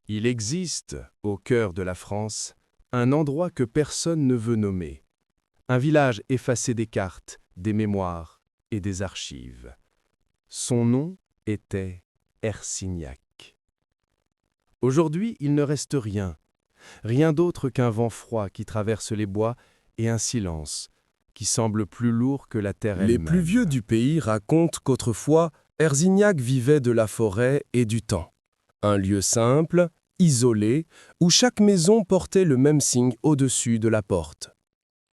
Il existe, au cœur de la France, un endroit que personne ne veut nommer. Un village effacé des cartes, des mémoires et des archives. Son nom était Hercignac. Aujourd'hui, il ne reste rien. Rien d'autre qu'un vent froid qui traverse les bois et un silence qui semble plus lourd que la terre Les elle-même. plus vieux du pays racontent qu'autrefois, Hercignac vivait de la forêt et du temps. Un lieu simple, isolé, où chaque maison portait le même signe au-dessus de la porte.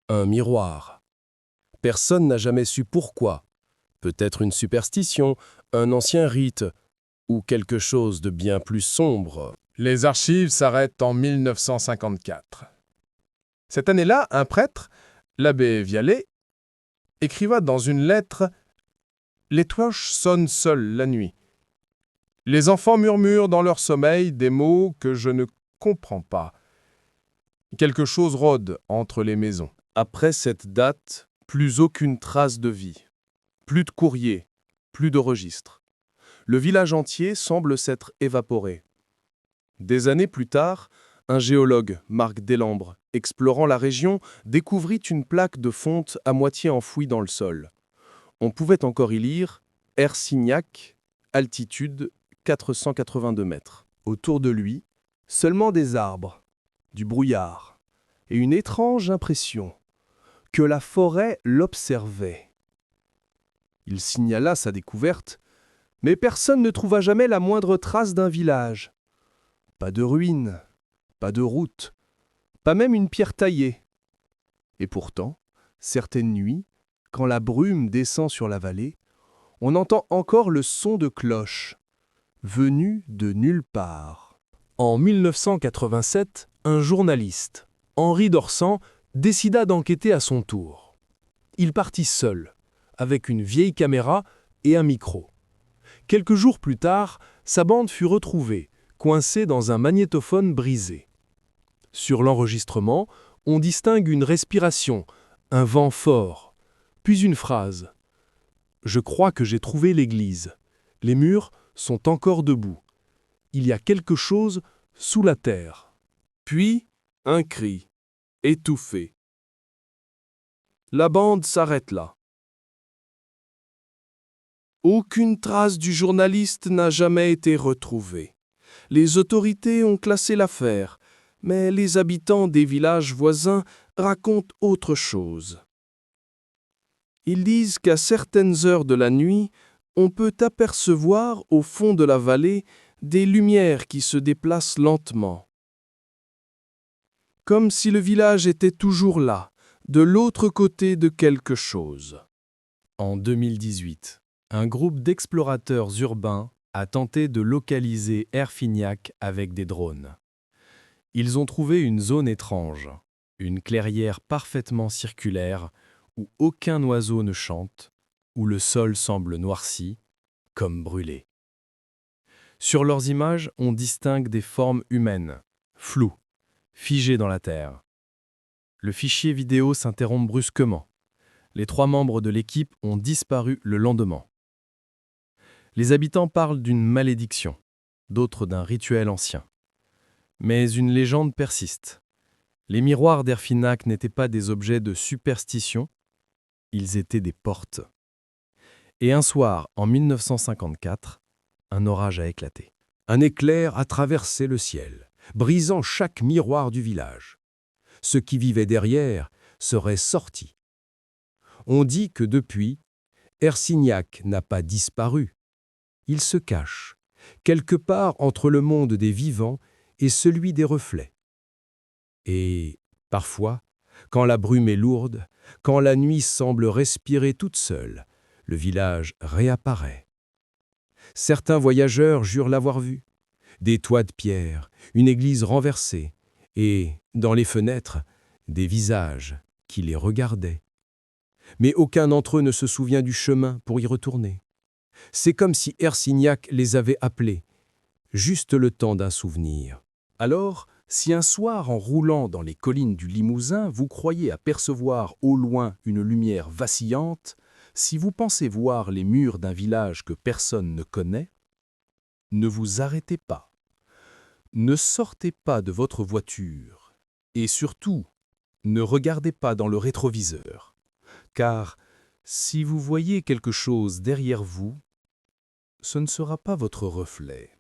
Un miroir. Personne n'a jamais su pourquoi. Peut-être une superstition, un ancien rite, ou quelque chose de bien plus sombre. Les archives s'arrêtent en 1954. Cette année-là, un prêtre, l'abbé Vialet, écriva dans une lettre « Les cloches sonnent seules la nuit. Les enfants murmurent dans leur sommeil des mots que je ne comprends pas. Quelque chose rôde entre les maisons. » Après cette date, plus aucune trace de vie. Plus de courrier, plus de registres. Le village entier semble s'être évaporé. Des années plus tard, un géologue, Marc Delambre, explorant la région, découvrit une plaque de fonte à moitié enfouie dans le sol. On pouvait encore y lire « Hercignac, altitude 482 mètres ». Autour de lui, seulement des arbres, du brouillard et une étrange impression que la forêt l'observait. Il signala sa découverte, mais personne ne trouva jamais la moindre trace d'un village. Pas de ruines, pas de route, pas même une pierre taillée. Et pourtant, certaines nuits, quand la brume descend sur la vallée, on entend encore le son de cloches, venu de nulle part. En 1987, un journaliste, Henri Dorsan, décida d'enquêter à son tour. Il partit seul, avec une vieille caméra et un micro. Quelques jours plus tard, sa bande fut retrouvée, coincée dans un magnétophone brisé. Sur l'enregistrement, on distingue une respiration, un vent fort, puis une phrase. « Je crois que j'ai trouvé l'église. Les murs sont encore debout. Il y a quelque chose sous la terre. » Puis, un cri, étouffé. La bande s'arrête là. Aucune trace du journaliste n'a jamais été retrouvée. Les autorités ont classé l'affaire, mais les habitants des villages voisins racontent autre chose. Ils disent qu'à certaines heures de la nuit, on peut apercevoir au fond de la vallée des lumières qui se déplacent lentement. Comme si le village était toujours là, de l'autre côté de quelque chose. En 2018, un groupe d'explorateurs urbains a tenté de localiser Hercignac avec des drones. Ils ont trouvé une zone étrange, une clairière parfaitement circulaire où aucun oiseau ne chante, où le sol semble noirci, comme brûlé. Sur leurs images, on distingue des formes humaines, floues, figées dans la terre. Le fichier vidéo s'interrompt brusquement. Les 3 membres de l'équipe ont disparu le lendemain. Les habitants parlent d'une malédiction, d'autres d'un rituel ancien. Mais une légende persiste. Les miroirs d'Hercignac n'étaient pas des objets de superstition, ils étaient des portes. Et un soir, en 1954, un orage a éclaté. Un éclair a traversé le ciel, brisant chaque miroir du village. Ceux qui vivaient derrière seraient sortis. On dit que depuis, Hercignac n'a pas disparu. Il se cache, quelque part entre le monde des vivants et celui des reflets. Et, parfois, quand la brume est lourde, quand la nuit semble respirer toute seule, le village réapparaît. Certains voyageurs jurent l'avoir vu. Des toits de pierre, une église renversée, et, dans les fenêtres, des visages qui les regardaient. Mais aucun d'entre eux ne se souvient du chemin pour y retourner. C'est comme si Hercignac les avait appelés, juste le temps d'un souvenir. Alors, si un soir, en roulant dans les collines du Limousin, vous croyez apercevoir au loin une lumière vacillante, si vous pensez voir les murs d'un village que personne ne connaît, ne vous arrêtez pas. Ne sortez pas de votre voiture et surtout, ne regardez pas dans le rétroviseur, car si vous voyez quelque chose derrière vous, ce ne sera pas votre reflet.